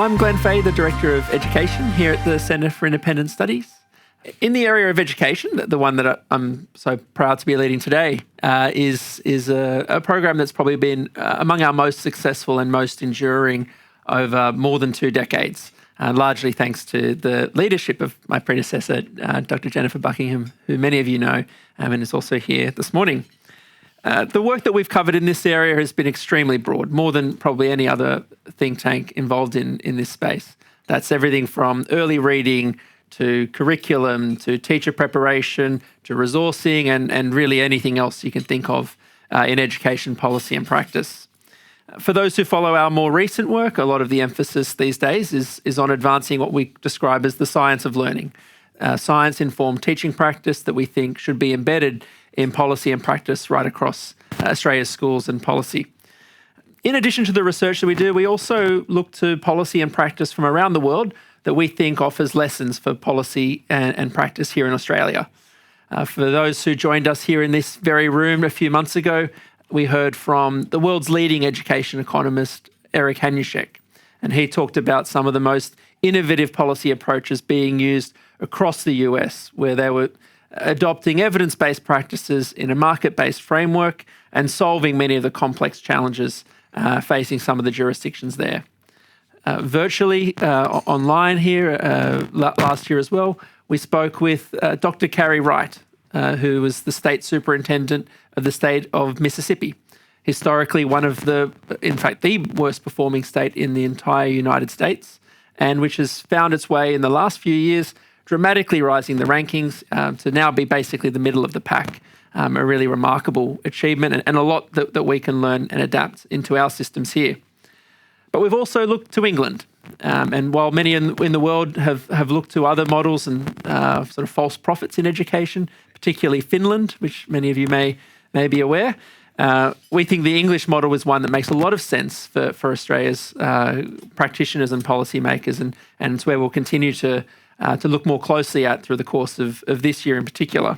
I'm Glenn Fay, the Director of Education here at the Centre for Independent Studies. In the area of education, the one that I'm so proud to be leading today is a program that's probably been among our most successful and most enduring over more than 2 decades, largely thanks to the leadership of my predecessor, Dr. Jennifer Buckingham, who many of you know, and is also here this morning. The work that we've covered in this area has been extremely broad, more than probably any other think tank involved in this space. That's everything from early reading to curriculum, to teacher preparation, to resourcing, and really anything else you can think of in education policy and practice. For those who follow our more recent work, a lot of the emphasis these days is on advancing what we describe as the science of learning, science-informed teaching practice that we think should be embedded in policy and practice right across Australia's schools and policy. In addition to the research that we do, we also look to policy and practice from around the world that we think offers lessons for policy and practice here in Australia. For those who joined us here in this very room a few months ago, we heard from the world's leading education economist, Eric Hanushek, and he talked about some of the most innovative policy approaches being used across the US, where they were adopting evidence-based practices in a market-based framework and solving many of the complex challenges facing some of the jurisdictions there. Virtually online here last year as well, we spoke with Dr. Carrie Wright, who was the state superintendent of the state of Mississippi, historically in fact, the worst performing state in the entire United States, and which has found its way in the last few years dramatically rising the rankings to now be basically the middle of the pack. A really remarkable achievement and a lot that we can learn and adapt into our systems here. But we've also looked to England. And while many in the world have looked to other models and sort of false prophets in education, particularly Finland, which many of you may be aware, we think the English model is one that makes a lot of sense for Australia's practitioners and policymakers, and it's where we'll continue to look more closely at through the course of this year in particular.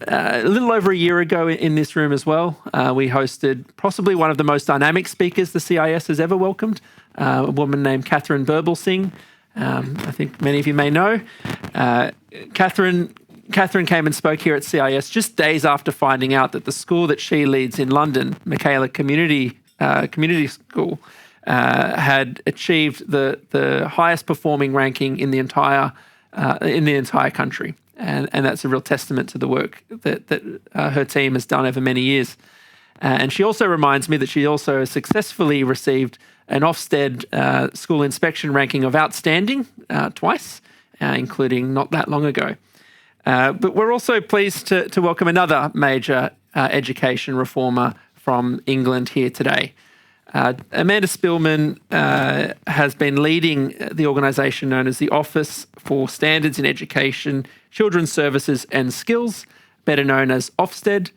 A little over a year ago in this room as well, we hosted possibly one of the most dynamic speakers the CIS has ever welcomed, a woman named Catherine Burblesing. I think many of you may know. Catherine came and spoke here at CIS just days after finding out that the school that she leads in London, Michaela Community School, had achieved the highest performing ranking in the entire country. And that's a real testament to the work that her team has done over many years. And she also reminds me that she also successfully received an OFSTED school inspection ranking of outstanding twice, including not that long ago. But we're also pleased to welcome another major education reformer from England here today. Amanda Spielman has been leading the organisation known as the Office for Standards in Education, Children's Services and Skills, better known as OFSTED.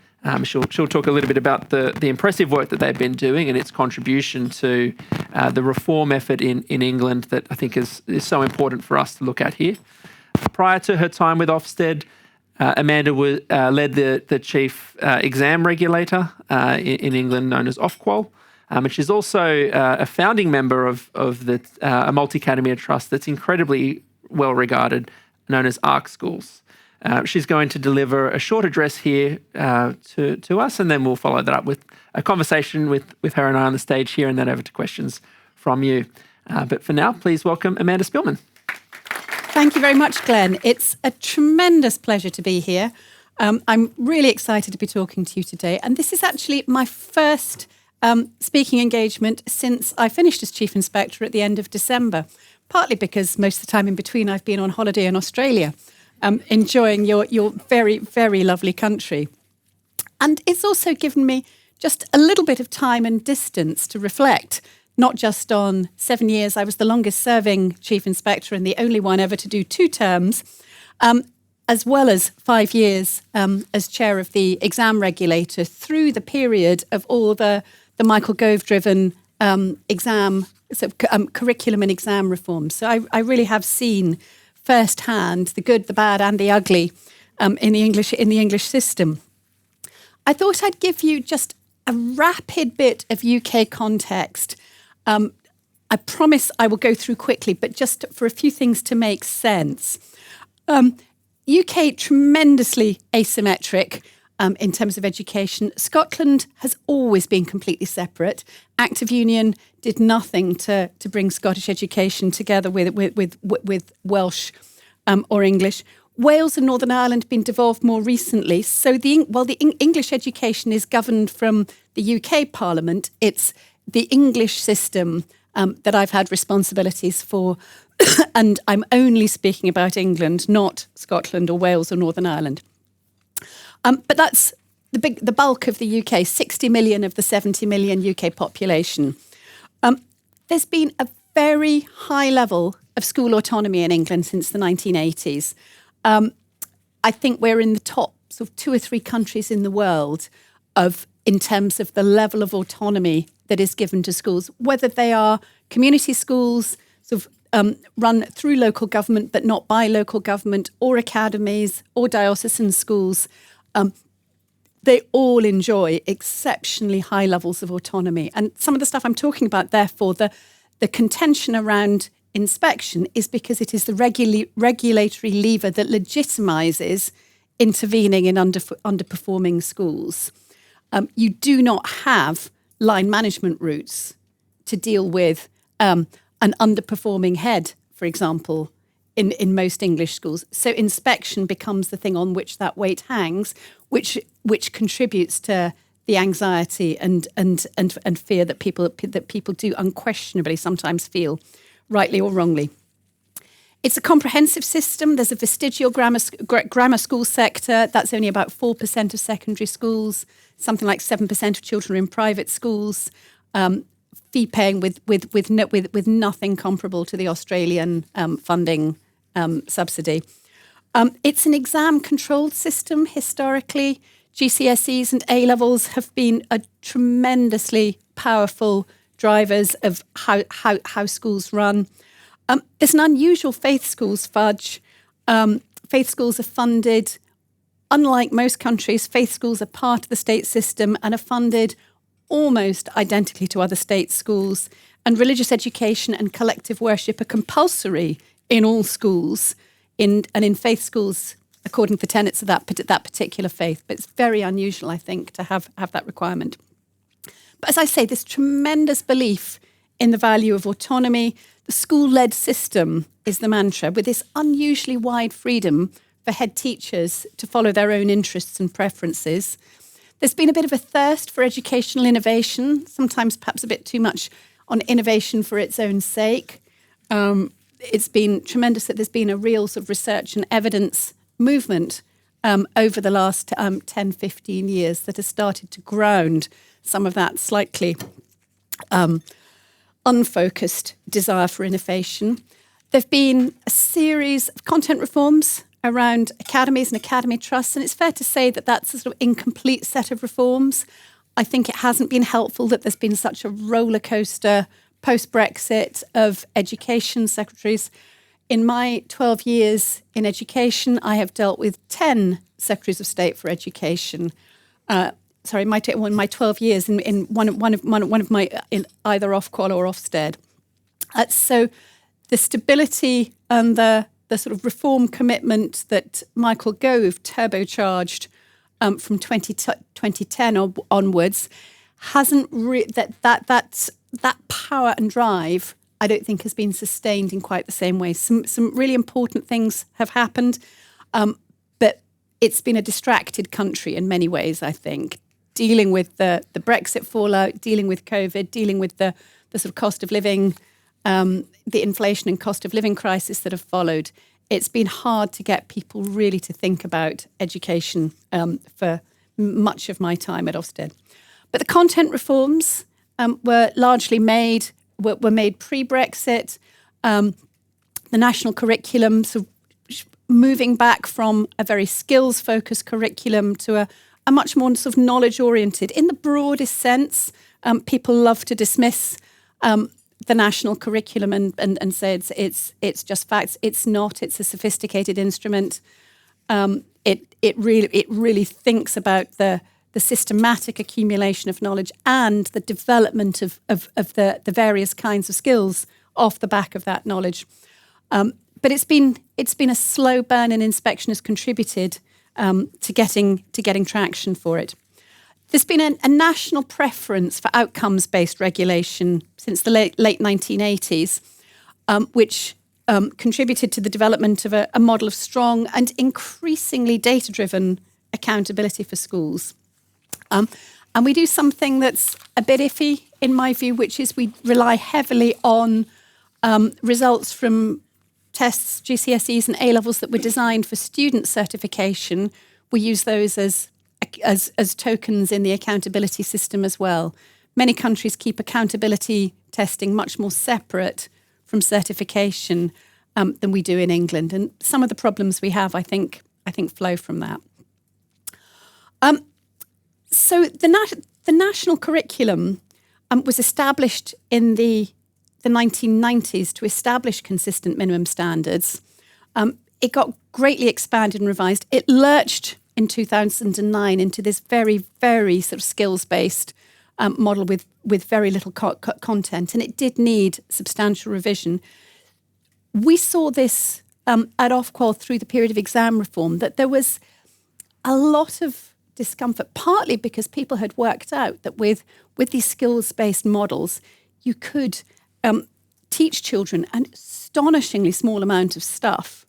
She'll talk a little bit about the impressive work that they've been doing and its contribution to the reform effort in England that I think is so important for us to look at here. Prior to her time with OFSTED, Amanda led the chief exam regulator in England known as Ofqual. And she's also a founding member of a multi-academy trust that's incredibly well regarded, known as ARC Schools. She's going to deliver a short address here to us, and then we'll follow that up with a conversation with her and I on the stage here, and then over to questions from you. But for now, please welcome Amanda Spielman. Thank you very much, Glenn. It's a tremendous pleasure to be here. I'm really excited to be talking to you today, and this is actually my first speaking engagement since I finished as Chief Inspector at the end of December, partly because most of the time in between I've been on holiday in Australia, enjoying your very, very lovely country. And it's also given me just a little bit of time and distance to reflect, not just on 7 years. I was the longest serving Chief Inspector and the only one ever to do 2 terms, as well as 5 years as chair of the exam regulator through the period of all the Michael Gove-driven curriculum and exam reforms. So I really have seen firsthand the good, the bad, and the ugly in the English system. I thought I'd give you just a rapid bit of UK context I promise I will go through quickly, but just for a few things to make sense. UK, tremendously asymmetric in terms of education. Scotland has always been completely separate. Act of Union did nothing to bring Scottish education together with Welsh or English. Wales and Northern Ireland have been devolved more recently. So while the English education is governed from the UK Parliament, it's the English system that I've had responsibilities for. And I'm only speaking about England, not Scotland or Wales or Northern Ireland. But that's the bulk of the UK, 60 million of the 70 million UK population. There's been a very high level of school autonomy in England since the 1980s. I think we're in the top sort of 2 or 3 countries in the world in terms of the level of autonomy that is given to schools, whether they are community schools, sort of run through local government but not by local government, or academies or diocesan schools. They all enjoy exceptionally high levels of autonomy. And some of the stuff I'm talking about, therefore, the contention around inspection is because it is the regulatory lever that legitimises intervening in underperforming schools. You do not have line management routes to deal with an underperforming head, for example, in most English schools. So inspection becomes the thing on which that weight hangs, which contributes to the anxiety and fear that people do unquestionably sometimes feel, rightly or wrongly. It's a comprehensive system. There's a vestigial grammar school sector. That's only about 4% of secondary schools. Something like 7% of children are in private schools. Fee paying with nothing comparable to the Australian funding subsidy. It's an exam-controlled system historically. GCSEs and A-levels have been a tremendously powerful drivers of how schools run. There's an unusual faith schools fudge. Faith schools are funded. Unlike most countries, faith schools are part of the state system and are funded almost identically to other state schools. And religious education and collective worship are compulsory in all schools, and in faith schools, according to the tenets of that particular faith. But it's very unusual, I think, to have that requirement. But as I say, this tremendous belief in the value of autonomy. The school-led system is the mantra, with this unusually wide freedom for head teachers to follow their own interests and preferences. There's been a bit of a thirst for educational innovation, sometimes perhaps a bit too much on innovation for its own sake. It's been tremendous that there's been a real sort of research and evidence movement over the last 10, 15 years that has started to ground some of that slightly unfocused desire for innovation. There have been a series of content reforms around academies and academy trusts, and it's fair to say that that's a sort of incomplete set of reforms. I think it hasn't been helpful that there's been such a roller coaster post-Brexit of education secretaries. In my 12 years in education, I have dealt with 10 secretaries of state for education. My 12 years in one of my in either Ofqual or Ofsted. So the stability and the sort of reform commitment that Michael Gove turbocharged from 2010 onwards hasn't that power and drive, I don't think, has been sustained in quite the same way. Some really important things have happened, but it's been a distracted country in many ways, I think, dealing with the Brexit fallout, dealing with COVID, dealing with the sort of cost of living, the inflation and cost of living crisis that have followed. It's been hard to get people really to think about education for much of my time at Ofsted. But the content reforms were largely made pre-Brexit. The national curriculum, so moving back from a very skills-focused curriculum to a much more sort of knowledge-oriented. In the broadest sense, people love to dismiss the national curriculum and say it's just facts. It's not. It's a sophisticated instrument. It really thinks about the the systematic accumulation of knowledge and the development of the various kinds of skills off the back of that knowledge. But it's been a slow burn, and inspection has contributed to getting traction for it. There's been a national preference for outcomes-based regulation since the late 1980s, which contributed to the development of a model of strong and increasingly data-driven accountability for schools. And we do something that's a bit iffy, in my view, which is we rely heavily on results from tests, GCSEs and A-levels that were designed for student certification. We use those as tokens in the accountability system as well. Many countries keep accountability testing much more separate from certification than we do in England. And some of the problems we have, I think flow from that. So the national curriculum was established in the 1990s to establish consistent minimum standards. It got greatly expanded and revised. It lurched in 2009 into this very, very sort of skills-based model with very little content, and it did need substantial revision. We saw this at Ofqual through the period of exam reform, that there was a lot of discomfort, partly because people had worked out that with these skills-based models, you could teach children an astonishingly small amount of stuff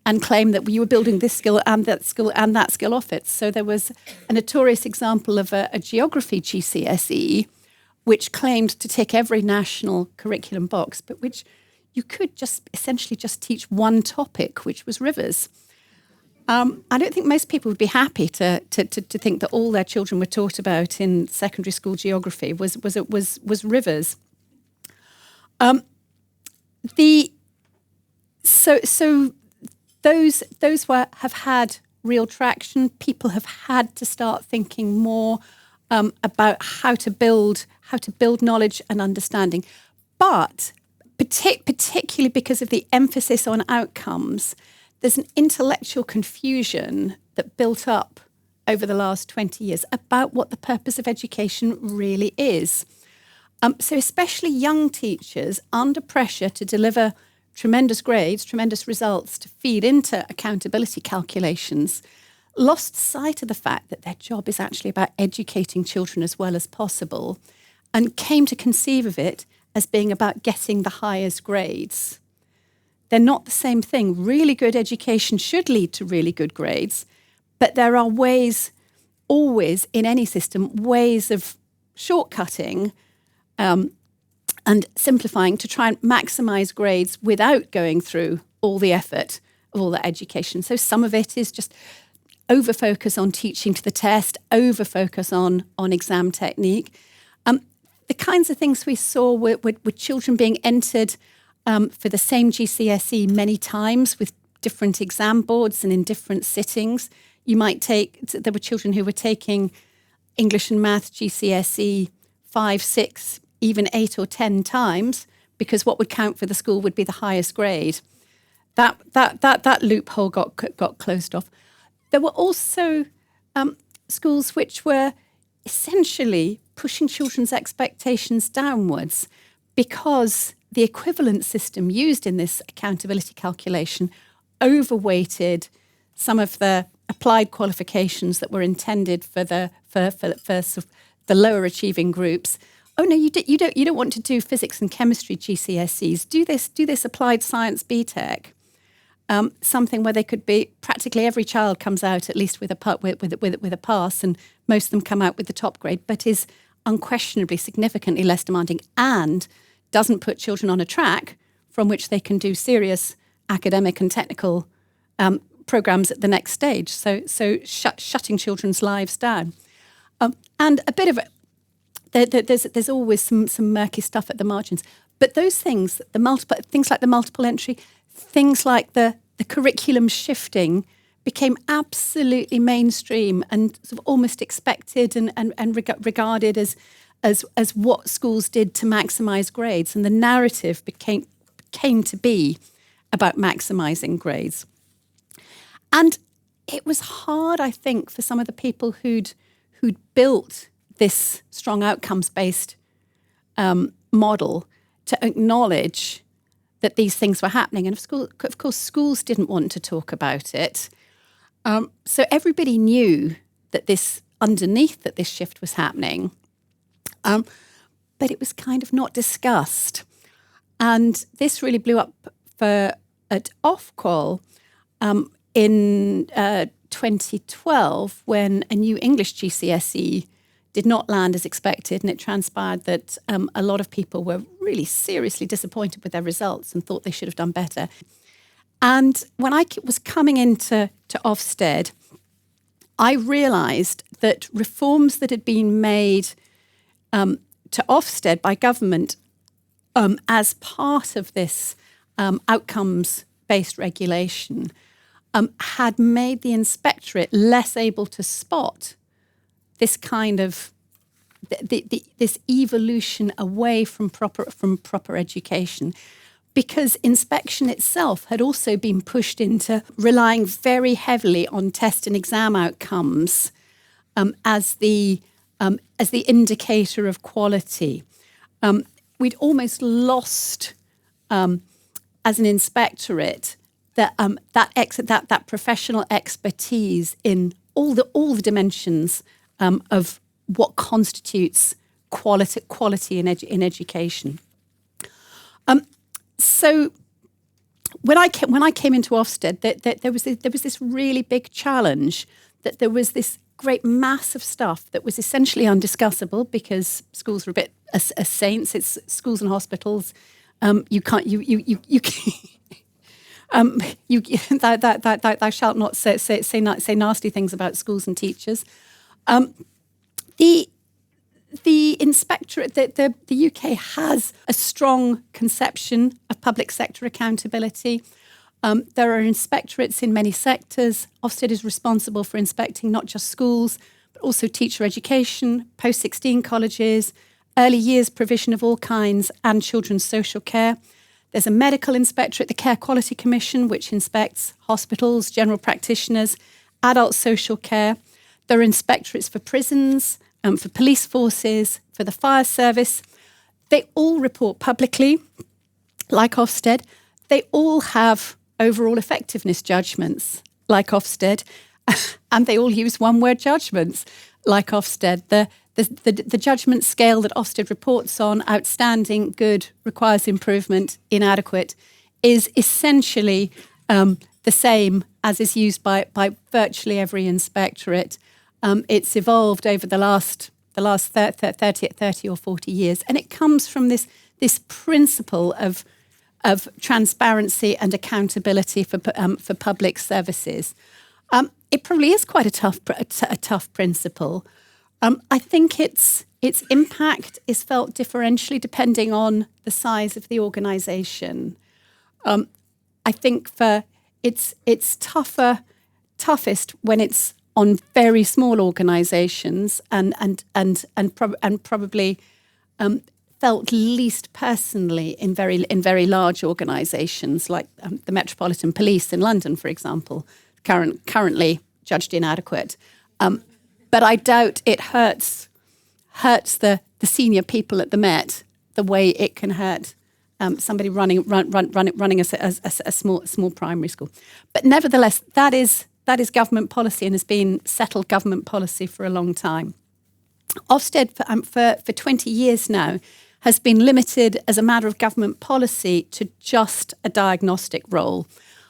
and claim that you were building this skill and that skill off it. So there was a notorious example of a geography GCSE, which claimed to tick every national curriculum box, but which you could essentially just teach one topic, which was rivers. I don't think most people would be happy to think that all their children were taught about in secondary school geography was rivers. So those have had real traction. People have had to start thinking more about how to build knowledge and understanding, but particularly because of the emphasis on outcomes, there's an intellectual confusion that built up over the last 20 years about what the purpose of education really is. So especially young teachers under pressure to deliver tremendous grades, tremendous results to feed into accountability calculations, lost sight of the fact that their job is actually about educating children as well as possible, and came to conceive of it as being about getting the highest grades. They're not the same thing. Really good education should lead to really good grades, but there are ways, always in any system, ways of shortcutting and simplifying to try and maximise grades without going through all the effort of all that education. So some of it is just over-focus on teaching to the test, over-focus on exam technique. The kinds of things we saw were children being entered for the same GCSE many times with different exam boards and in different sittings. There were children who were taking English and Math GCSE 5, 6, even 8 or 10 times, because what would count for the school would be the highest grade. That loophole got closed off. There were also schools which were essentially pushing children's expectations downwards because the equivalent system used in this accountability calculation overweighted some of the applied qualifications that were intended for the lower achieving groups. Oh no, you don't want to do physics and chemistry GCSEs. Do this applied science BTEC. Something where they could be practically every child comes out at least with a pass, and most of them come out with the top grade, but is unquestionably significantly less demanding and doesn't put children on a track from which they can do serious academic and technical programs at the next stage. So shutting children's lives down, and a bit of it. There's always some murky stuff at the margins, but those things, things like the multiple entry, things like the curriculum shifting, became absolutely mainstream and sort of almost expected and regarded as what schools did to maximise grades, and the narrative came to be about maximising grades. And it was hard, I think, for some of the people who'd who'd built this strong outcomes-based model to acknowledge that these things were happening. And of course, schools didn't want to talk about it. So everybody knew that this shift was happening. But it was kind of not discussed. And this really blew up at Ofqual in 2012 when a new English GCSE did not land as expected, and it transpired that a lot of people were really seriously disappointed with their results and thought they should have done better. And when I was coming into OFSTED, I realised that reforms that had been made to OFSTED by government as part of this outcomes-based regulation had made the inspectorate less able to spot this kind of this evolution away from proper education, because inspection itself had also been pushed into relying very heavily on test and exam outcomes as the indicator of quality. We'd almost lost, as an inspectorate, that professional expertise in all the dimensions of what constitutes quality in education. So when I came into Ofsted, there was this really big challenge, that there was this great mass of stuff that was essentially undiscussable because schools were a bit as saints. It's schools and hospitals. You can't thou shalt not say nasty things about schools and teachers. The inspectorate, the UK has a strong conception of public sector accountability. There are inspectorates in many sectors. Ofsted is responsible for inspecting not just schools, but also teacher education, post-16 colleges, early years provision of all kinds, and children's social care. There's a medical inspectorate, the Care Quality Commission, which inspects hospitals, general practitioners, adult social care. There are inspectorates for prisons, for police forces, for the fire service. They all report publicly, like Ofsted. They all have overall effectiveness judgments, like Ofsted, and they all use one-word judgments, like Ofsted. The judgment scale that Ofsted reports on, outstanding, good, requires improvement, inadequate, is essentially the same as is used by virtually every inspectorate. It's evolved over the last 30 or 40 years, and it comes from this principle of transparency and accountability for public services. It probably is quite a tough principle. I think its impact is felt differentially depending on the size of the organisation. I think it's toughest when it's on very small organisations and probably felt least personally in very large organisations like the Metropolitan Police in London, for example, currently judged inadequate. But I doubt it hurts the senior people at the Met the way it can hurt somebody running a small primary school. But nevertheless, that is government policy and has been settled government policy for a long time. Ofsted for 20 years now has been limited as a matter of government policy to just a diagnostic role.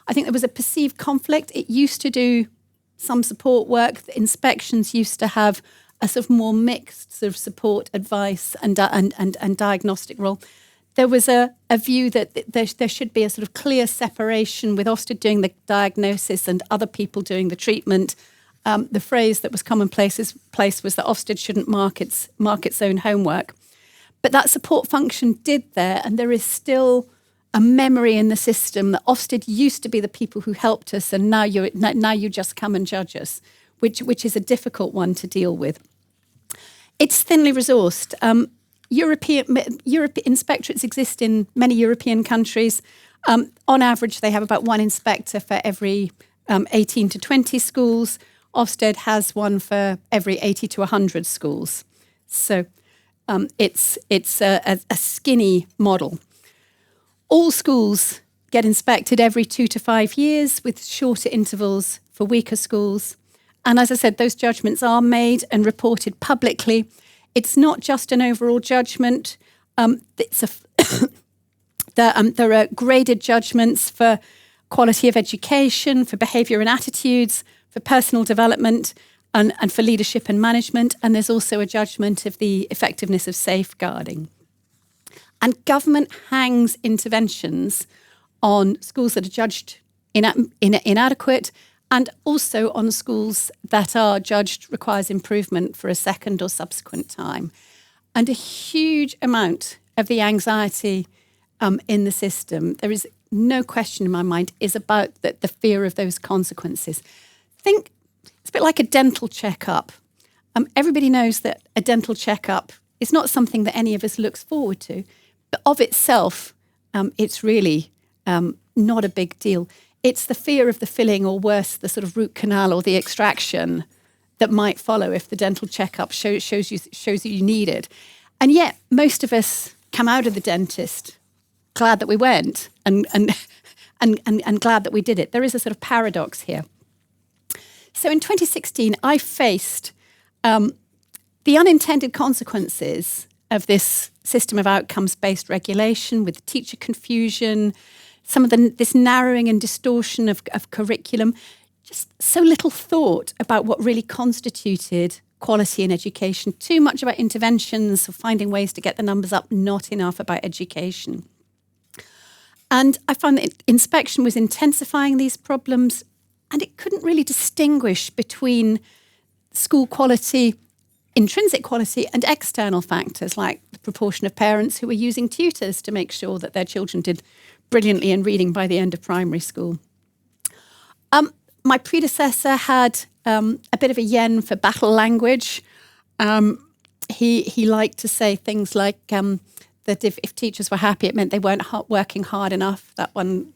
I think there was a perceived conflict. It used to do some support work. The inspections used to have a sort of more mixed sort of support, advice and diagnostic role. There was a view that there should be a sort of clear separation, with Ofsted doing the diagnosis and other people doing the treatment. The phrase that was commonplace was that Ofsted shouldn't mark its own homework. But that support function did there, and there is still a memory in the system that Ofsted used to be the people who helped us, and now you just come and judge us, which is a difficult one to deal with. It's thinly resourced. European inspectorates exist in many European countries. On average, they have about one inspector for every 18 to 20 schools. Ofsted has one for every 80 to 100 schools. So it's a skinny model. All schools get inspected every 2 to 5 years with shorter intervals for weaker schools. And as I said, those judgments are made and reported publicly. It's not just an overall judgment. There are graded judgments for quality of education, for behaviour and attitudes, for personal development, and for leadership and management. And there's also a judgment of the effectiveness of safeguarding. And government hangs interventions on schools that are judged inadequate, and also on schools that are judged requires improvement for a second or subsequent time. And a huge amount of the anxiety in the system, there is no question in my mind, is about the fear of those consequences. Think it's a bit like a dental checkup. Everybody knows that a dental checkup is not something that any of us looks forward to, but of itself, it's really not a big deal. It's the fear of the filling, or worse, the sort of root canal or the extraction that might follow if the dental checkup shows you need it. And yet, most of us come out of the dentist glad that we went and glad that we did it. There is a sort of paradox here. So in 2016, I faced the unintended consequences of this system of outcomes-based regulation with teacher confusion, some of this narrowing and distortion of curriculum, just so little thought about what really constituted quality in education, too much about interventions or finding ways to get the numbers up, not enough about education. And I found that inspection was intensifying these problems, and it couldn't really distinguish between school quality, intrinsic quality, and external factors like the proportion of parents who were using tutors to make sure that their children did brilliantly in reading by the end of primary school. My predecessor had a bit of a yen for battle language. He liked to say things like that if teachers were happy, it meant they weren't working hard enough. That one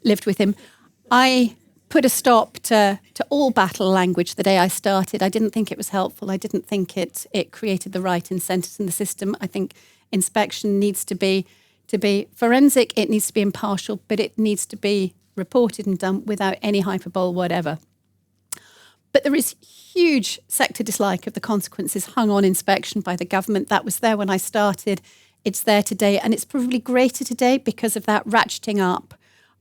lived with him. I put a stop to all battle language the day I started. I didn't think it was helpful. I didn't think it created the right incentives in the system. I think inspection needs to be forensic, it needs to be impartial, but it needs to be reported and done without any hyperbole whatever. But there is huge sector dislike of the consequences hung on inspection by the government. That was there when I started. It's there today, and it's probably greater today because of that ratcheting up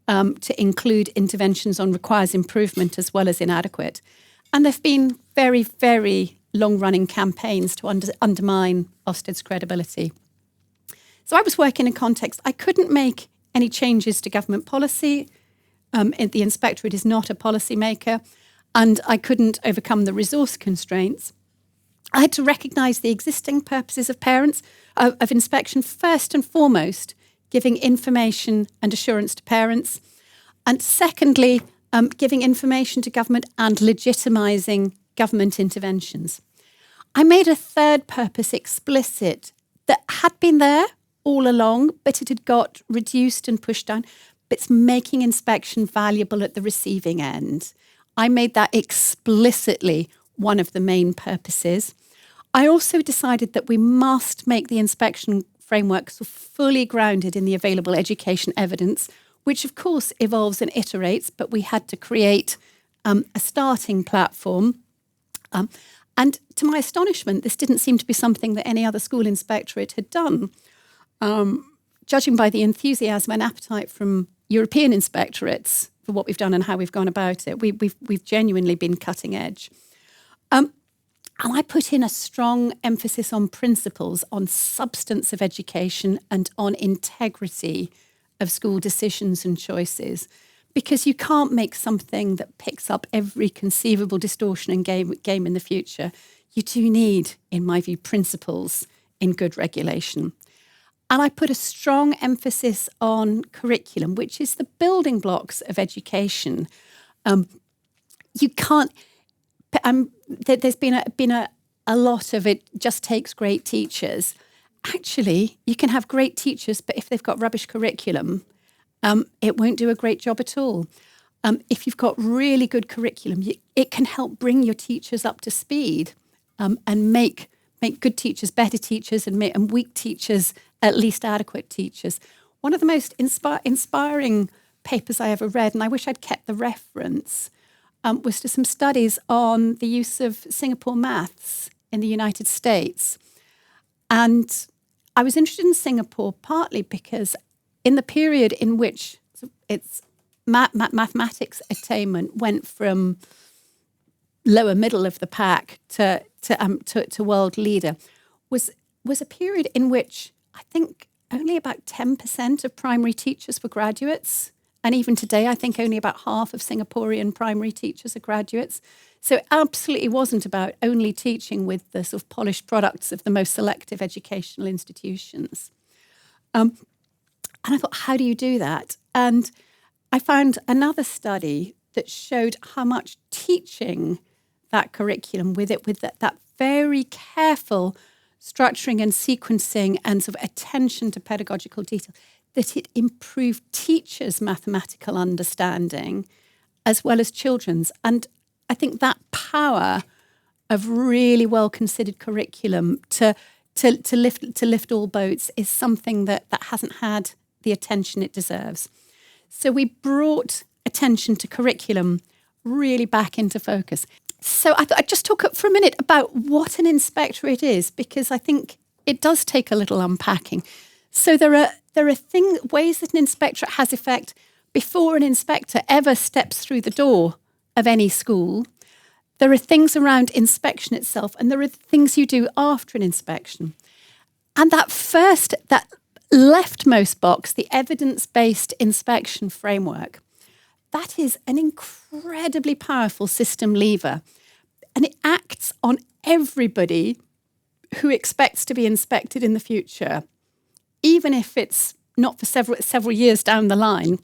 to include interventions on requires improvement as well as inadequate. And there have been very, very long-running campaigns to undermine Ofsted's credibility. So I was working in a context, I couldn't make any changes to government policy. The inspectorate is not a policy maker, and I couldn't overcome the resource constraints. I had to recognise the existing purposes of parents, of inspection, first and foremost, giving information and assurance to parents, and secondly, giving information to government and legitimising government interventions. I made a third purpose explicit that had been there all along, but it had got reduced and pushed down. But it's making inspection valuable at the receiving end. I made that explicitly one of the main purposes. I also decided that we must make the inspection framework so fully grounded in the available education evidence, which of course evolves and iterates, but we had to create a starting platform. And to my astonishment, this didn't seem to be something that any other school inspectorate had done. Judging by the enthusiasm and appetite from European inspectorates for what we've done and how we've gone about it, we've genuinely been cutting edge. And I put in a strong emphasis on principles, on substance of education, and on integrity of school decisions and choices, because you can't make something that picks up every conceivable distortion and game in the future. You do need, in my view, principles in good regulation. And I put a strong emphasis on curriculum, which is the building blocks of education. You can't. There's been a lot of it just takes great teachers. Actually, you can have great teachers, but if they've got rubbish curriculum, it won't do a great job at all. if you've got really good curriculum, it can help bring your teachers up to speed and make good teachers better teachers and weak teachers at least adequate teachers. One of the most inspiring papers I ever read, and I wish I'd kept the reference, was to some studies on the use of Singapore maths in the United States. And I was interested in Singapore partly because in the period in which its mathematics attainment went from lower middle of the pack to world leader, was a period in which I think only about 10% of primary teachers were graduates. And even today, I think only about half of Singaporean primary teachers are graduates. So it absolutely wasn't about only teaching with the sort of polished products of the most selective educational institutions. And I thought, how do you do that? And I found another study that showed how much teaching that curriculum with that very careful structuring and sequencing and sort of attention to pedagogical detail, that it improved teachers' mathematical understanding as well as children's. And I think that power of really well-considered curriculum to lift all boats is something that hasn't had the attention it deserves. So we brought attention to curriculum really back into focus. So I thought I'd just talk for a minute about what an inspectorate is, because I think it does take a little unpacking. So there are ways that an inspectorate has effect before an inspector ever steps through the door of any school. There are things around inspection itself, and there are things you do after an inspection. And that leftmost box, the evidence-based inspection framework, that is an incredibly powerful system lever. And it acts on everybody who expects to be inspected in the future, even if it's not for several years down the line.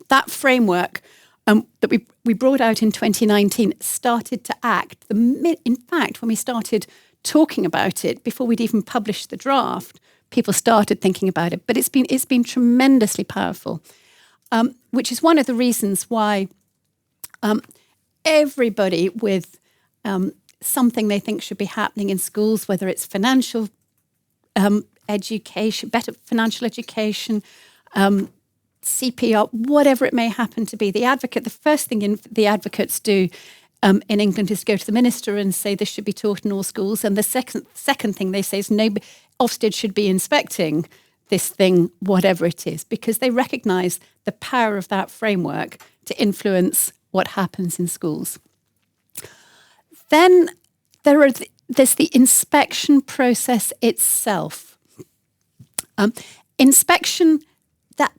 That framework that we brought out in 2019 started to act. In fact, when we started talking about it, before we'd even published the draft, people started thinking about it. But it's been tremendously powerful, which is one of the reasons why everybody with something they think should be happening in schools, whether it's financial education, better financial education, CPR, whatever it may happen to be, the first thing the advocates do in England is to go to the minister and say this should be taught in all schools. And the second thing they say is Ofsted should be inspecting this thing, whatever it is, because they recognise the power of that framework to influence what happens in schools. Then there's the inspection process itself. Inspection that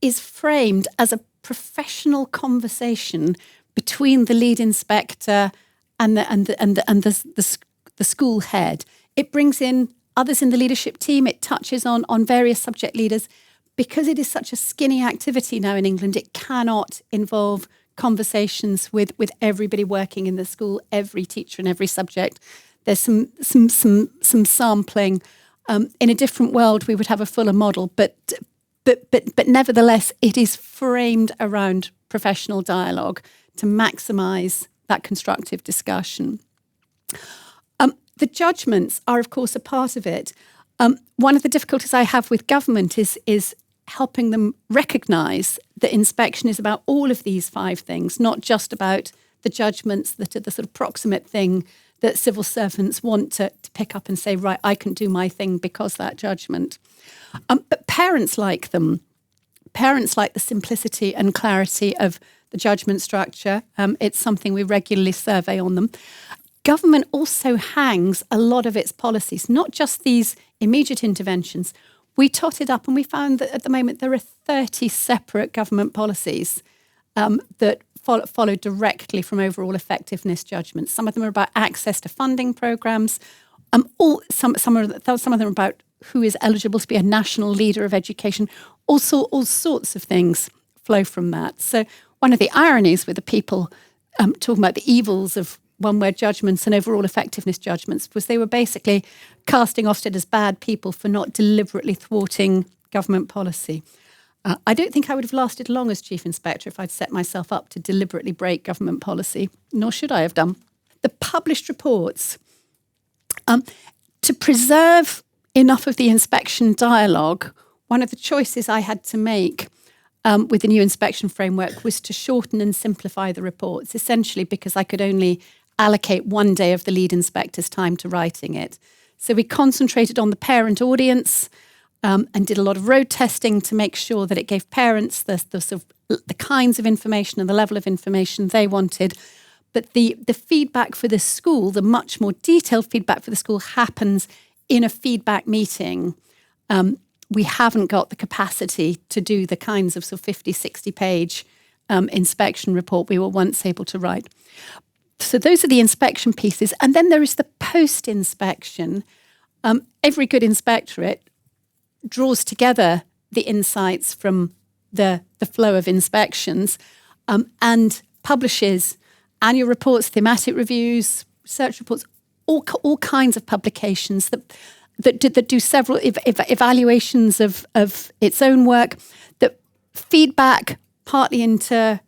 is framed as a professional conversation between the lead inspector and the school head. It brings in others in the leadership team. It touches on various subject leaders. Because it is such a skinny activity now in England, it cannot involve conversations with everybody working in the school, every teacher and every subject. There's some sampling. In a different world, we would have a fuller model, but nevertheless, it is framed around professional dialogue to maximise that constructive discussion. The judgments are, of course, a part of it. One of the difficulties I have with government is helping them recognise that inspection is about all of these 5 things, not just about the judgments that are the sort of proximate thing that civil servants want to pick up and say, right, I can do my thing because that judgment. But parents like them. Parents like the simplicity and clarity of the judgment structure. It's something we regularly survey on them. Government also hangs a lot of its policies, not just these immediate interventions. We totted up and we found that at the moment there are 30 separate government policies that follow directly from overall effectiveness judgments. Some of them are about access to funding programs. Some of them are about who is eligible to be a national leader of education. Also, all sorts of things flow from that. So one of the ironies with the people talking about the evils of one-word judgments and overall effectiveness judgments was they were basically casting Ofsted as bad people for not deliberately thwarting government policy. I don't think I would have lasted long as Chief Inspector if I'd set myself up to deliberately break government policy, nor should I have done. The published reports, to preserve enough of the inspection dialogue, one of the choices I had to make with the new inspection framework was to shorten and simplify the reports, essentially because I could only allocate one day of the lead inspector's time to writing it. So we concentrated on the parent audience and did a lot of road testing to make sure that it gave parents the kinds of information and the level of information they wanted. But the feedback for the school, the much more detailed feedback for the school, happens in a feedback meeting. We haven't got the capacity to do the kinds of 50, 60-page inspection report we were once able to write. So those are the inspection pieces. And then there is the post-inspection. Every good inspectorate draws together the insights from the flow of inspections and publishes annual reports, thematic reviews, research reports, all kinds of publications that do several evaluations of its own work, that feedback partly into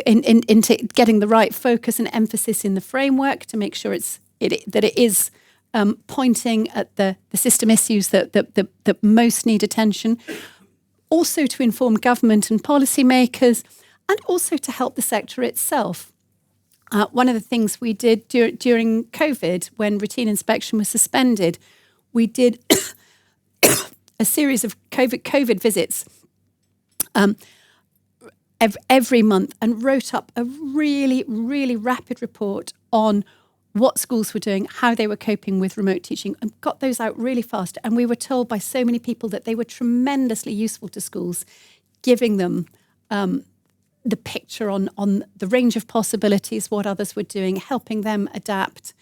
into getting the right focus and emphasis in the framework to make sure that it is pointing at the system issues that most need attention, also to inform government and policymakers, and also to help the sector itself. One of the things we did during COVID, when routine inspection was suspended, we did a series of COVID visits every month and wrote up a really, really rapid report on what schools were doing, how they were coping with remote teaching, and got those out really fast. And we were told by so many people that they were tremendously useful to schools, giving them the picture on the range of possibilities, what others were doing, helping them adapt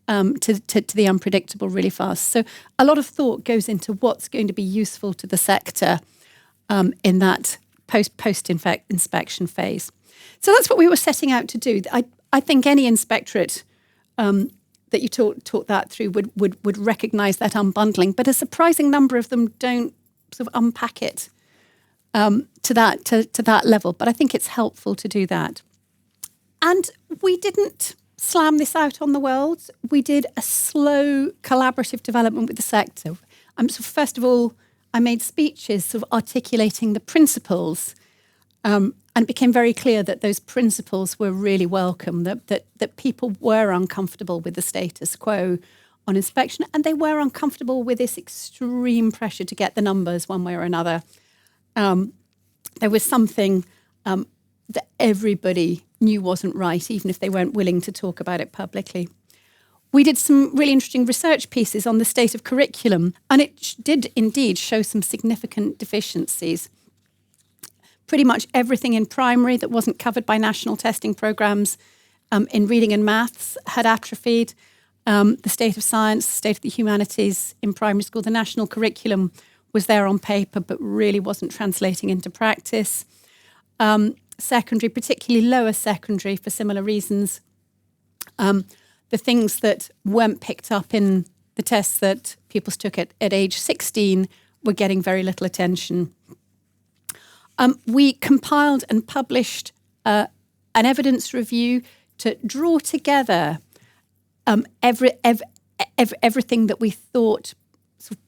to the unpredictable really fast. So a lot of thought goes into what's going to be useful to the sector in that post-inspection phase. So that's what we were setting out to do. I think any inspectorate that you taught that through would recognise that unbundling, but a surprising number of them don't sort of unpack it to that level. But I think it's helpful to do that. And we didn't slam this out on the world. We did a slow collaborative development with the sector. So first of all, I made speeches sort of articulating the principles, and it became very clear that those principles were really welcome, that people were uncomfortable with the status quo on inspection, and they were uncomfortable with this extreme pressure to get the numbers one way or another. There was something that everybody knew wasn't right, even if they weren't willing to talk about it publicly. We did some really interesting research pieces on the state of curriculum, and it did indeed show some significant deficiencies. Pretty much everything in primary that wasn't covered by national testing programmes in reading and maths had atrophied. The state of science, the state of the humanities in primary school, the national curriculum was there on paper but really wasn't translating into practice. Secondary, particularly lower secondary for similar reasons, the things that weren't picked up in the tests that pupils took at age 16 were getting very little attention. We compiled and published an evidence review to draw together everything that we thought sort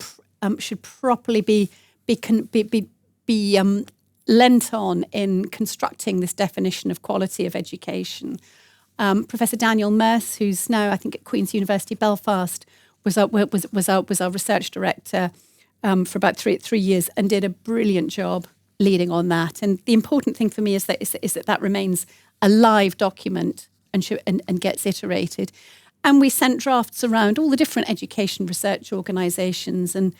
of, should properly be lent on in constructing this definition of quality of education. Professor Daniel Merce, who's now I think at Queen's University Belfast, was our research director for about three years and did a brilliant job leading on that. And the important thing for me is that remains a live document and gets iterated. And we sent drafts around all the different education research organisations and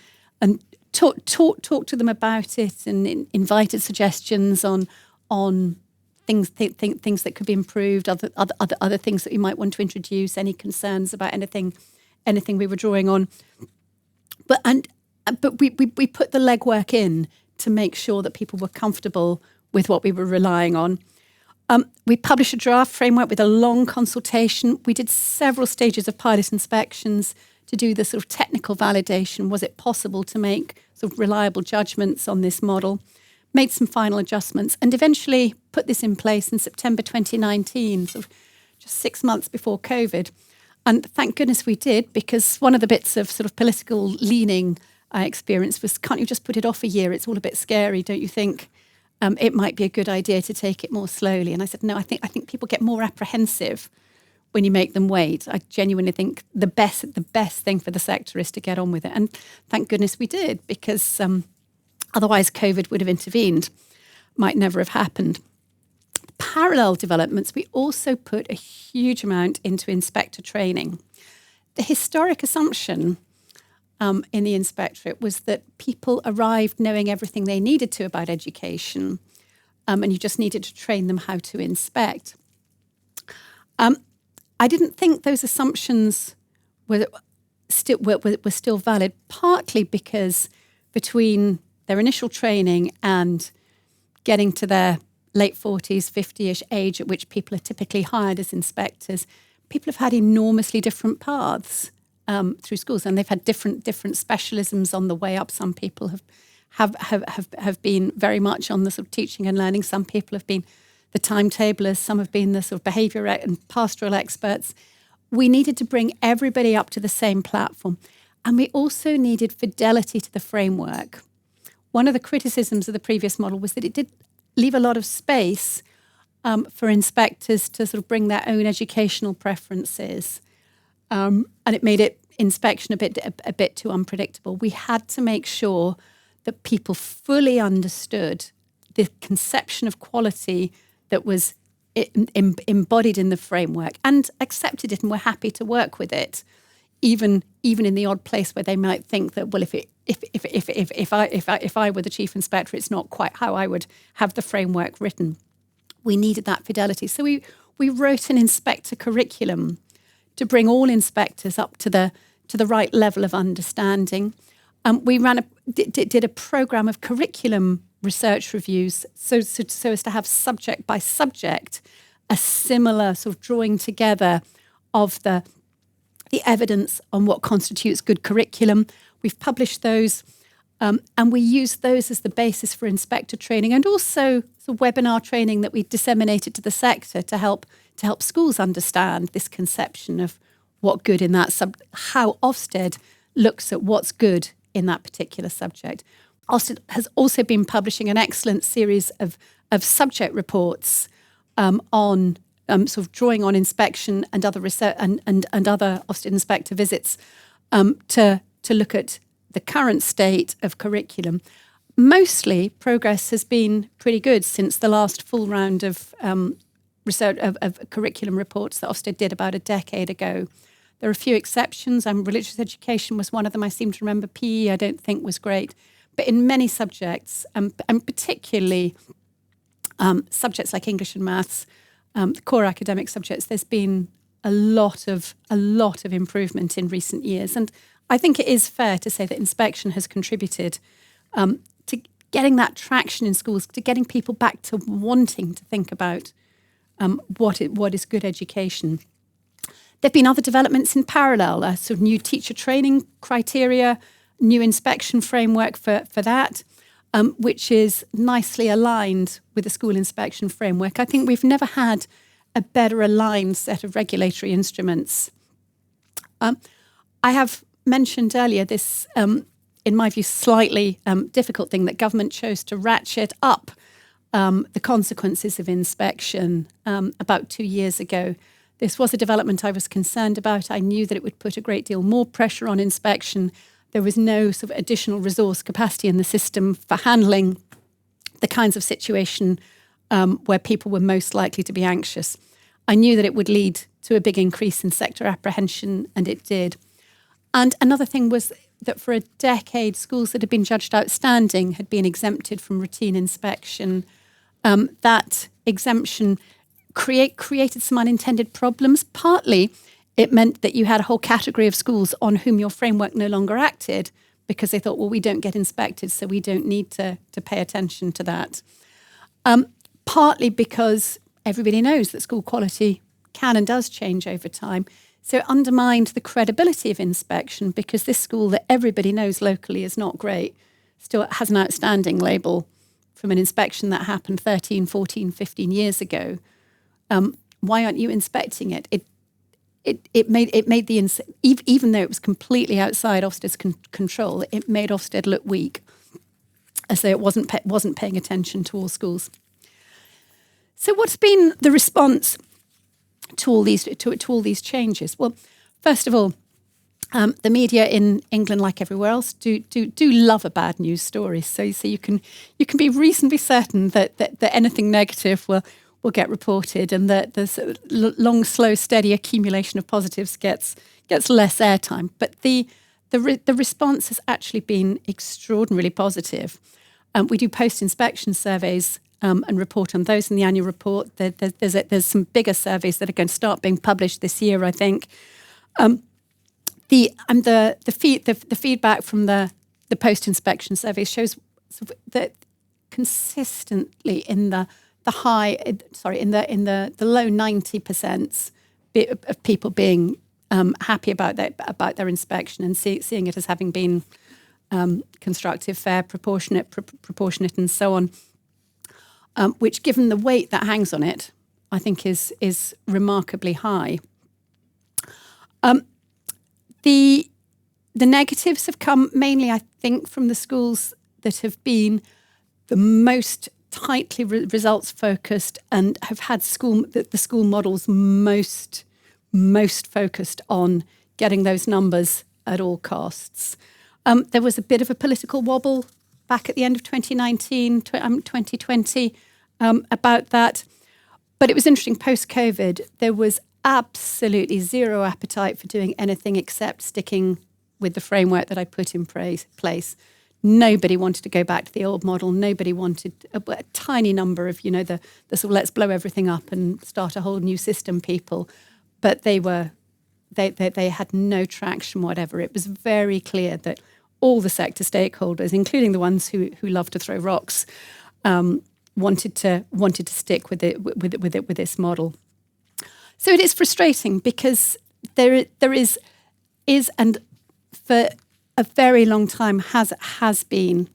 talked to them about it and invited suggestions on things that could be improved, other things that we might want to introduce, any concerns about anything we were drawing on. But we put the legwork in to make sure that people were comfortable with what we were relying on. We published a draft framework with a long consultation. We did several stages of pilot inspections to do the sort of technical validation. Was it possible to make sort of reliable judgments on this model? made some final adjustments, and eventually put this in place in September 2019, sort of just 6 months before COVID. And thank goodness we did, because one of the bits of sort of political leaning I experienced was, can't you just put it off a year? It's all a bit scary, don't you think? It might be a good idea to take it more slowly. And I said, no, I think people get more apprehensive when you make them wait. I genuinely think the best thing for the sector is to get on with it. And thank goodness we did, because otherwise COVID would have intervened. Might never have happened. Parallel developments, we also put a huge amount into inspector training. The historic assumption in the inspectorate was that people arrived knowing everything they needed to about education, and you just needed to train them how to inspect. I didn't think those assumptions were still valid, partly because between their initial training and getting to their late 40s, 50-ish age at which people are typically hired as inspectors, people have had enormously different paths through schools, and they've had different specialisms on the way up. Some people have been very much on the sort of teaching and learning. Some people have been the timetablers. Some have been the sort of behaviour and pastoral experts. We needed to bring everybody up to the same platform, and we also needed fidelity to the framework. One of the criticisms of the previous model was that it did leave a lot of space for inspectors to sort of bring their own educational preferences. And it made inspection a bit too unpredictable. We had to make sure that people fully understood the conception of quality that was embodied in the framework and accepted it and were happy to work with it, even in the odd place where they might think that, well, if I were the chief inspector, it's not quite how I would have the framework written. We needed that fidelity. So we wrote an inspector curriculum to bring all inspectors up to the right level of understanding. We did a program of curriculum research reviews, so as to have subject by subject a similar sort of drawing together of the evidence on what constitutes good curriculum. We've published those, and we used those as the basis for inspector training, and also the webinar training that we disseminated to the sector to help schools understand this conception of what good in that how Ofsted looks at what's good in that particular subject. Ofsted has also been publishing an excellent series of subject reports on sort of drawing on inspection and other research and other Ofsted inspector visits to look at the current state of curriculum. Mostly progress has been pretty good since the last full round of research of curriculum reports that Ofsted did about a decade ago. There are a few exceptions. Religious education was one of them. I seem to remember PE I don't think was great. But in many subjects, and particularly subjects like English and maths, the core academic subjects, there's been a lot of improvement in recent years. And I think it is fair to say that inspection has contributed to getting that traction in schools, to getting people back to wanting to think about what is good education. There have been other developments in parallel, sort of new teacher training criteria, new inspection framework for that, which is nicely aligned with the school inspection framework. I think we've never had a better aligned set of regulatory instruments. I have mentioned earlier this, in my view, slightly difficult thing that government chose to ratchet up the consequences of inspection about 2 years ago. This was a development I was concerned about. I knew that it would put a great deal more pressure on inspection. There was no sort of additional resource capacity in the system for handling the kinds of situation where people were most likely to be anxious. I knew that it would lead to a big increase in sector apprehension, and it did. And another thing was that for a decade, schools that had been judged outstanding had been exempted from routine inspection. That exemption created some unintended problems. Partly, it meant that you had a whole category of schools on whom your framework no longer acted because they thought, well, we don't get inspected, so we don't need to pay attention to that. Partly because everybody knows that school quality can and does change over time. So it undermined the credibility of inspection because this school that everybody knows locally is not great still has an outstanding label from an inspection that happened 13, 14, 15 years ago. Why aren't you inspecting it? It made even though it was completely outside Ofsted's control, it made Ofsted look weak, as though it wasn't paying attention to all schools. So what's been the response to all these changes? Well, first of all, the media in England, like everywhere else, do love a bad news story. So you can be reasonably certain that anything negative will get reported, and that the long, slow, steady accumulation of positives gets less airtime. But the response has actually been extraordinarily positive. We do post-inspection surveys and report on those in the annual report. There's some bigger surveys that are going to start being published this year, I think. The feedback from the post-inspection surveys shows that consistently in the low 90% of people being happy about their inspection and seeing it as having been constructive, fair, proportionate, and so on. Which, given the weight that hangs on it, I think is remarkably high. The negatives have come mainly, I think, from the schools that have been the most tightly results focused and have had the school models most focused on getting those numbers at all costs. There was a bit of a political wobble back at the end of 2019, 2020 about that. But it was interesting, post-COVID, there was absolutely zero appetite for doing anything except sticking with the framework that I put in place. Nobody wanted to go back to the old model. Nobody wanted a tiny number of, the sort of let's blow everything up and start a whole new system people. But they had no traction whatever. It was very clear that all the sector stakeholders, including the ones who love to throw rocks, wanted to stick with this model. So it is frustrating because there is and for a very long time has been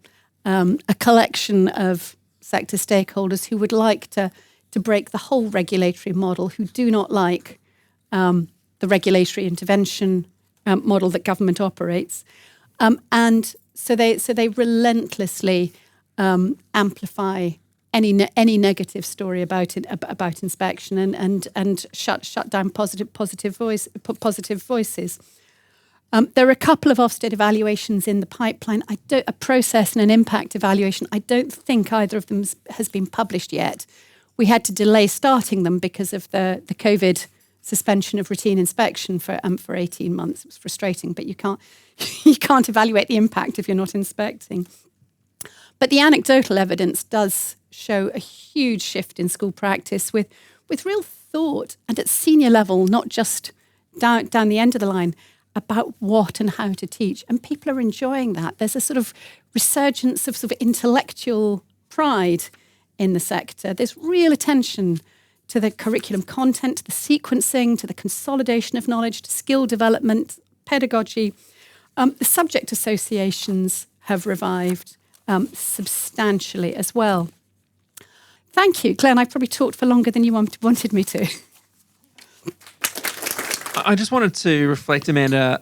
a collection of sector stakeholders who would like to break the whole regulatory model, who do not like the regulatory intervention model that government operates, and so they relentlessly amplify any negative story about inspection and shut down positive voices. There are a couple of Ofsted evaluations in the pipeline. A process and an impact evaluation. I don't think either of them has been published yet. We had to delay starting them because of the COVID suspension of routine inspection for 18 months. It was frustrating, but you can't evaluate the impact if you're not inspecting. But the anecdotal evidence does show a huge shift in school practice with real thought and at senior level, not just down the end of the line, about what and how to teach. And people are enjoying that. There's a sort of resurgence of sort of intellectual pride in the sector. There's real attention to the curriculum content, to the sequencing, to the consolidation of knowledge, to skill development, pedagogy. The subject associations have revived substantially as well. Thank you, Glenn. I've probably talked for longer than you wanted me to. I just wanted to reflect, Amanda,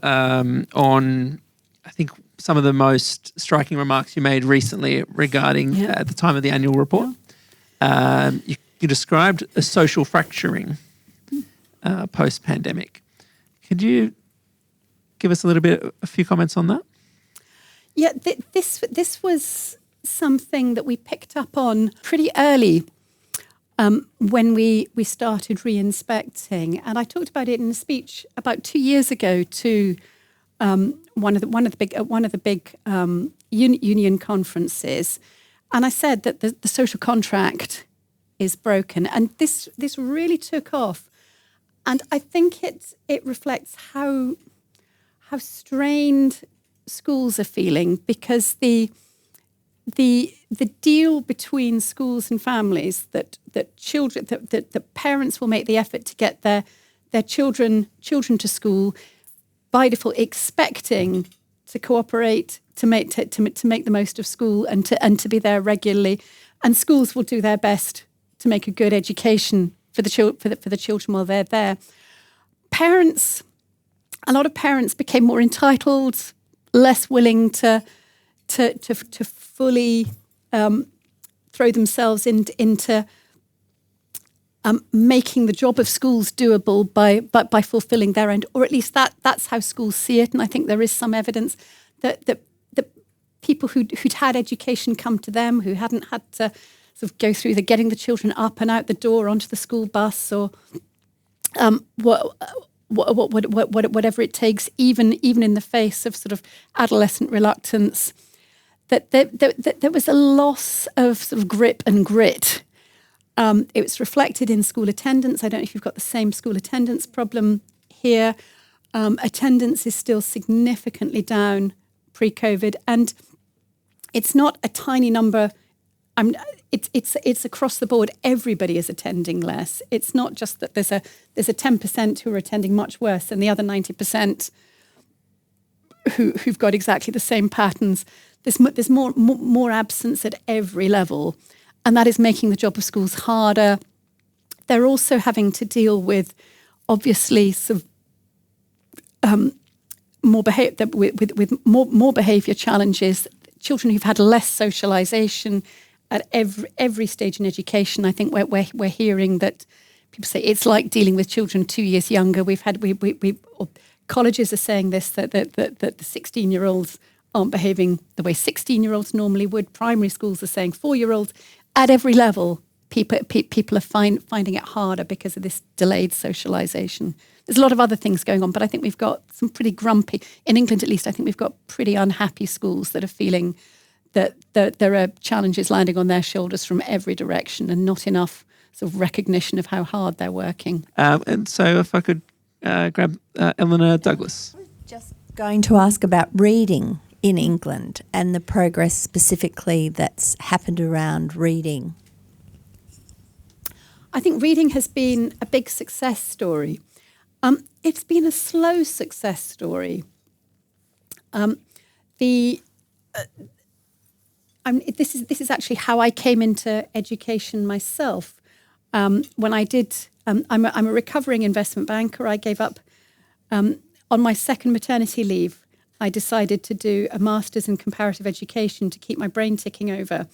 on, I think, some of the most striking remarks you made recently regarding at the time of the annual report. You described a social fracturing post-pandemic. Could you give us a few comments on that? Yeah, this was something that we picked up on pretty early when we started re-inspecting, and I talked about it in a speech about 2 years ago to one of the big union conferences, and I said that the social contract is broken, and this really took off, and I think it reflects how strained schools are feeling, because the deal between schools and families that parents will make the effort to get their children to school, by default expecting to cooperate to make the most of school and to be there regularly, and schools will do their best to make a good education for the children while they're there. A lot of parents became more entitled, less willing to fully throw themselves into making the job of schools doable by fulfilling their end, or at least that's how schools see it. And I think there is some evidence that people who'd had education come to them, who hadn't had to sort of go through the getting the children up and out the door onto the school bus or whatever it takes, even in the face of sort of adolescent reluctance, that there was a loss of sort of grip and grit. It was reflected in school attendance. I don't know if you've got the same school attendance problem here. Attendance is still significantly down pre-COVID, and it's not a tiny number. It's across the board. Everybody is attending less. It's not just that there's a 10% who are attending much worse, and the other 90% who've got exactly the same patterns. There's more absence at every level, and that is making the job of schools harder. They're also having to deal with, obviously, sort of more behaviour challenges. Children who've had less socialisation at every stage in education. I think we're hearing that people say it's like dealing with children 2 years younger. Colleges are saying this, that the 16-year-olds aren't behaving the way 16-year-olds normally would. Primary schools are saying 4-year-olds. At every level, people are finding it harder because of this delayed socialisation. There's a lot of other things going on, but I think we've got some pretty grumpy, in England at least, I think we've got pretty unhappy schools that are feeling that there are challenges landing on their shoulders from every direction and not enough sort of recognition of how hard they're working. And so if I could grab Eleanor Douglas. I was just going to ask about reading in England and the progress specifically that's happened around reading. I think reading has been a big success story. It's been a slow success story. This is actually how I came into education myself. When I did, I'm a recovering investment banker. I gave up on my second maternity leave. I decided to do a master's in comparative education to keep my brain ticking over,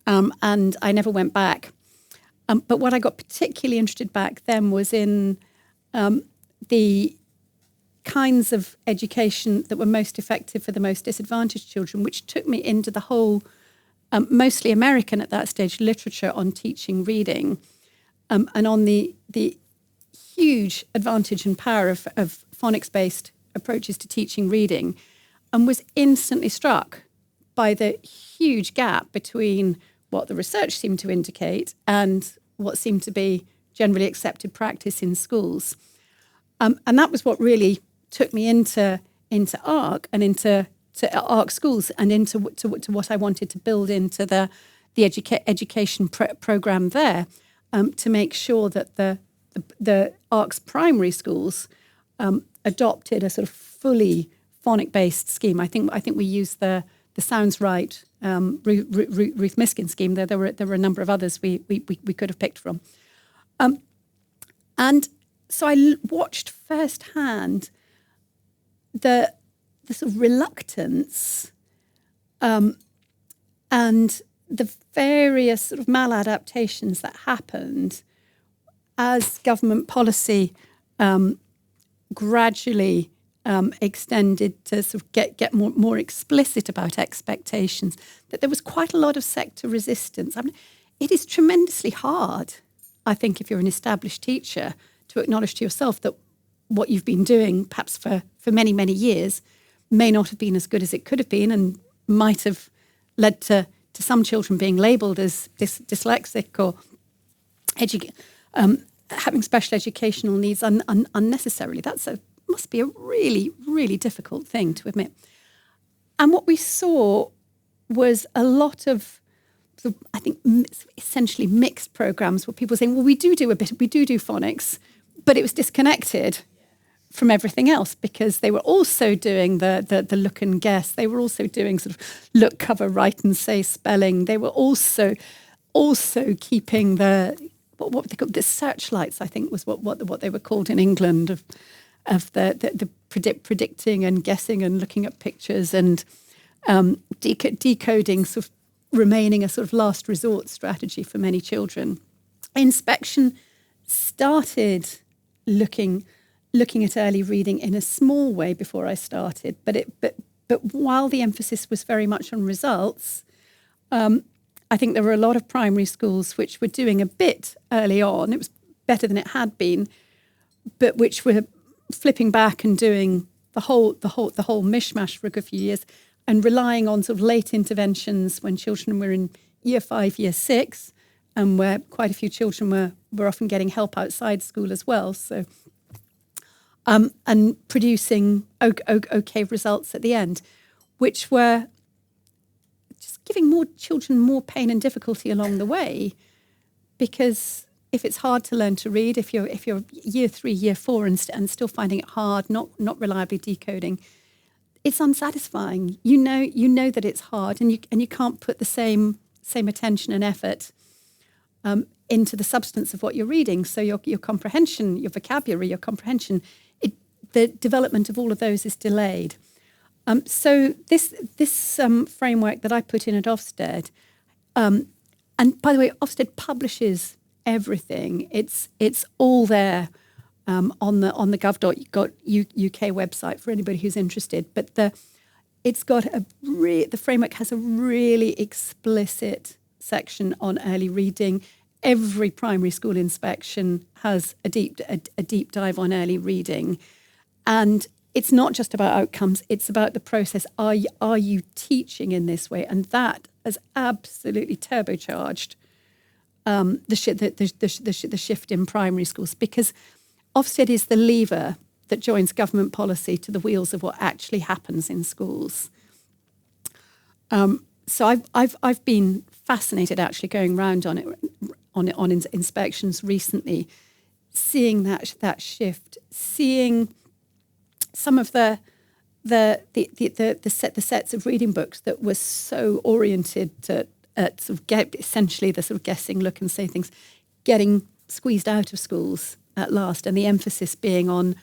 and I never went back. But what I got particularly interested back then was in the kinds of education that were most effective for the most disadvantaged children, which took me into the whole, mostly American at that stage, literature on teaching reading, and on the huge advantage and power of phonics-based approaches to teaching reading, and was instantly struck by the huge gap between what the research seemed to indicate and what seemed to be generally accepted practice in schools. And that was what really took me into ARC and into ARC schools and into what I wanted to build into the education program there, to make sure that the ARC's primary schools adopted a sort of fully phonic-based scheme. I think we used the Sounds Right Ruth Miskin scheme. There were a number of others we could have picked from, and so I watched firsthand the sort of reluctance and the various sort of maladaptations that happened as government policy gradually extended to sort of get more explicit about expectations, that there was quite a lot of sector resistance. I mean, it is tremendously hard, I think, if you're an established teacher, to acknowledge to yourself that what you've been doing, perhaps for many, many years, may not have been as good as it could have been and might have led to some children being labelled as dyslexic or having special educational needs unnecessarily. Must be a really, really difficult thing to admit. And what we saw was a lot of, I think, essentially mixed programs where people were saying, well, we do phonics, but it was disconnected from everything else, because they were also doing the look and guess. They were also doing sort of look, cover, write and say spelling. They were also keeping what they called the searchlights, I think was what they were called in England, of the predicting and guessing and looking at pictures and decoding, sort of remaining a sort of last resort strategy for many children. Inspection started looking at early reading in a small way before I started, but while the emphasis was very much on results, I think there were a lot of primary schools which were doing a bit early on. It was better than it had been, but which were flipping back and doing the whole mishmash for a good few years, and relying on sort of late interventions when children were in year 5, year 6, and where quite a few children were often getting help outside school as well. So, and producing okay results at the end, which were just giving more children more pain and difficulty along the way. Because if it's hard to learn to read, if you're year 3, year 4, and still finding it hard, not reliably decoding, it's unsatisfying. You know that it's hard, and you can't put the same attention and effort into the substance of what you're reading. So your comprehension, your vocabulary, your comprehension, the development of all of those is delayed. So this framework that I put in at OFSTED, and by the way, OFSTED publishes everything. It's all there on the gov.uk website for anybody who's interested. But the framework has a really explicit section on early reading. Every primary school inspection has a deep dive on early reading, and it's not just about outcomes, it's about the process. Are you teaching in this way? And that has absolutely turbocharged the shift in primary schools, because OFSTED is the lever that joins government policy to the wheels of what actually happens in schools. So I've been fascinated actually going round on inspections recently, seeing that shift, seeing some of the sets of reading books that were so oriented to sort of get essentially the sort of guessing, look and say things, getting squeezed out of schools at last, and the emphasis being on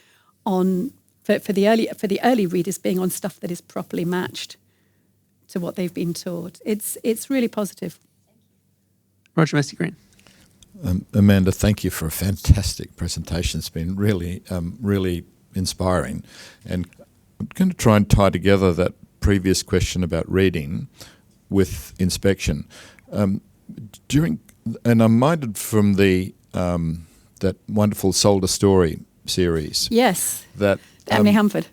for the early readers being on stuff that is properly matched to what they've been taught. It's really positive. Roger Mesty-Green. Amanda, thank you for a fantastic presentation. It's been really inspiring. And I'm going to try and tie together that previous question about reading with inspection. And I'm minded from the that wonderful Sold a Story series. Yes, that Emily Humford.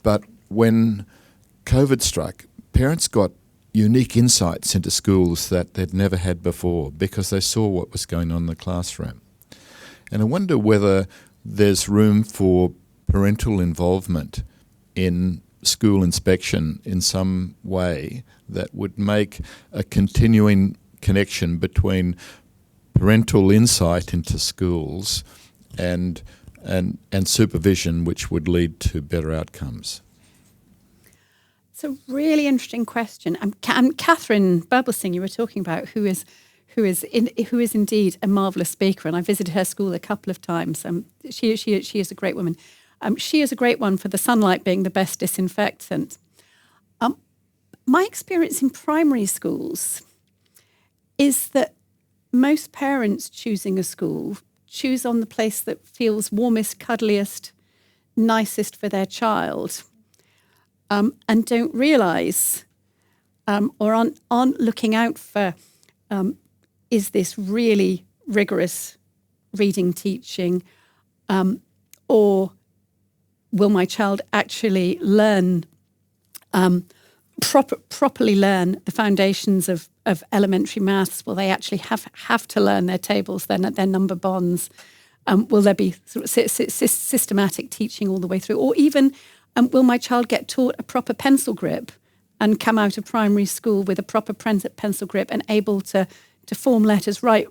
But when COVID struck, parents got unique insights into schools that they'd never had before because they saw what was going on in the classroom. And I wonder whether there's room for parental involvement in school inspection in some way that would make a continuing connection between parental insight into schools and supervision, which would lead to better outcomes. It's a really interesting question. And Catherine Burbelsing, you were talking about, who is indeed a marvellous speaker, and I visited her school a couple of times. She is a great woman. She is a great one for the sunlight being the best disinfectant. My experience in primary schools is that most parents choosing a school choose on the place that feels warmest, cuddliest, nicest for their child, and don't realise or aren't looking out for, is this really rigorous reading teaching, or will my child actually learn, properly learn the foundations of elementary maths? Will they actually have to learn their tables, their number bonds? Will there be sort of systematic teaching all the way through? Or even, will my child get taught a proper pencil grip and come out of primary school with a proper pencil grip and able to form letters write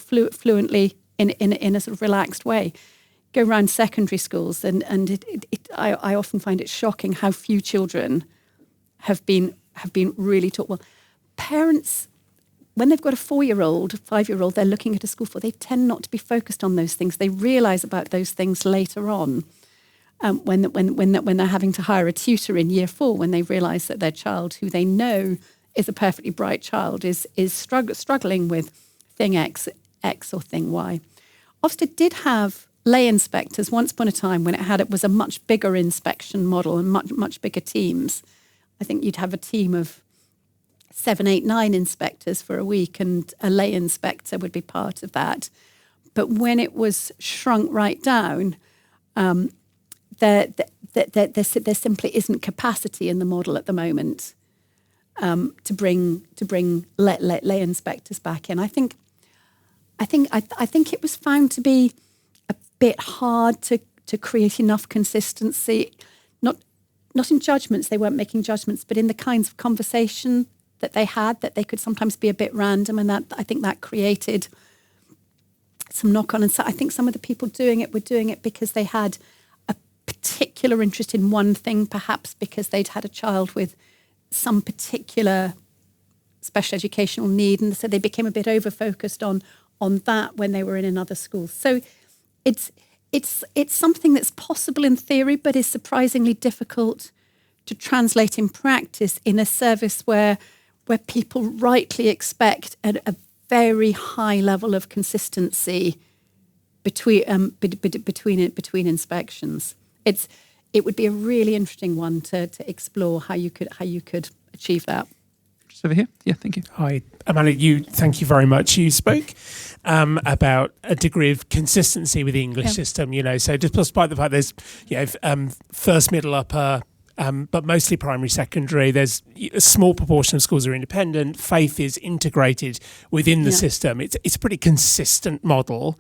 fluently in a sort of relaxed way? go around secondary schools, and I often find it shocking how few children have been really taught. Well, parents, when they've got a 4-year-old, 5-year-old, they're looking at a school for, they tend not to be focused on those things. They realise about those things later on, when they're having to hire a tutor in year 4, when they realise that their child, who they know is a perfectly bright child, is struggling with thing X or thing Y. Ofsted did have lay inspectors once upon a time when it was a much bigger inspection model and much bigger teams. I think you'd have a team of 7, 8, 9 inspectors for a week, and a lay inspector would be part of that. But when it was shrunk right down, there simply isn't capacity in the model at the moment to bring lay inspectors back in. I think it was found to be a bit hard to create enough consistency, not in judgments, they weren't making judgments, but in the kinds of conversation that they had, that they could sometimes be a bit random, and that I think that created some knock-on. And so I think some of the people doing it were doing it because they had a particular interest in one thing, perhaps because they'd had a child with some particular special educational need, and so they became a bit over-focused on that when they were in another school. So it's something that's possible in theory, but is surprisingly difficult to translate in practice in a service where people rightly expect a very high level of consistency between inspections. It would be a really interesting one to explore how you could achieve that. Just over here. Yeah, thank you. Hi, Amanda. Thank you very much. You spoke about a degree of consistency with the English system. So just despite the fact there's first, middle, upper, but mostly primary, secondary. There's a small proportion of schools are independent. Faith is integrated within the system. It's a pretty consistent model.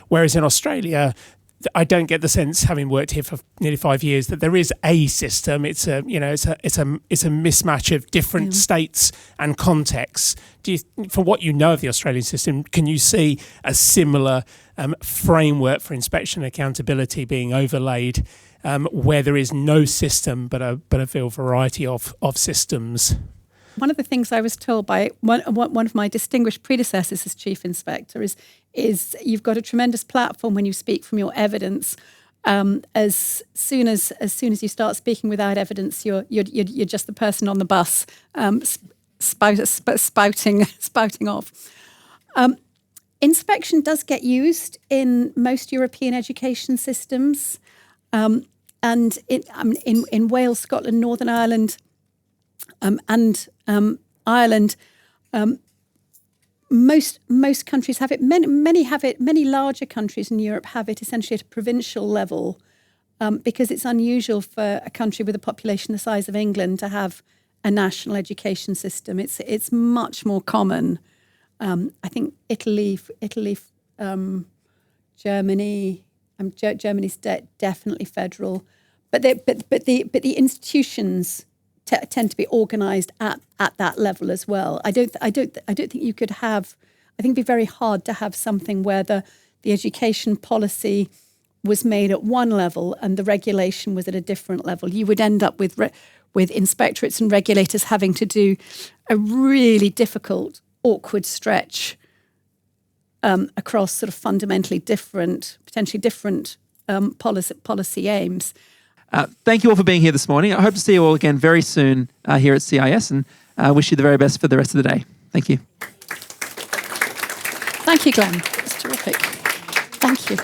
Whereas in Australia, I don't get the sense, having worked here for nearly 5 years, that there is a system. It's a mismatch of different states and contexts. For what you know of the Australian system, can you see a similar framework for inspection and accountability being overlaid where there is no system but a real variety of systems? One of the things I was told by one of my distinguished predecessors as chief inspector is you've got a tremendous platform when you speak from your evidence. As soon as you start speaking without evidence, you're just the person on the bus spouting off. Inspection does get used in most European education systems, and in Wales, Scotland, Northern Ireland, and Ireland, most countries have it. Many have it. Many larger countries in Europe have it essentially at a provincial level, because it's unusual for a country with a population the size of England to have a national education system. It's much more common. I think Italy, Germany. Germany's definitely federal, but the institutions tend to be organised at that level as well. I don't think you could have. I think it'd be very hard to have something where the education policy was made at one level and the regulation was at a different level. You would end up with inspectorates and regulators having to do a really difficult, awkward stretch across sort of fundamentally different, potentially different policy aims. Thank you all for being here this morning. I hope to see you all again very soon here at CIS, and wish you the very best for the rest of the day. Thank you. Thank you, Glenn. It's terrific. Thank you.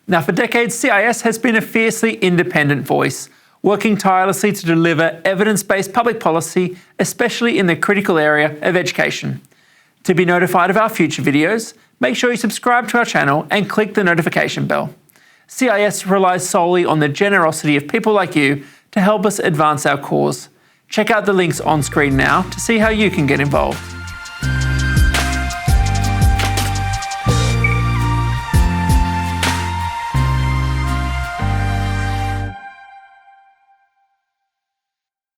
Now, for decades, CIS has been a fiercely independent voice, working tirelessly to deliver evidence-based public policy, especially in the critical area of education. To be notified of our future videos, make sure you subscribe to our channel and click the notification bell. CIS relies solely on the generosity of people like you to help us advance our cause. Check out the links on screen now to see how you can get involved.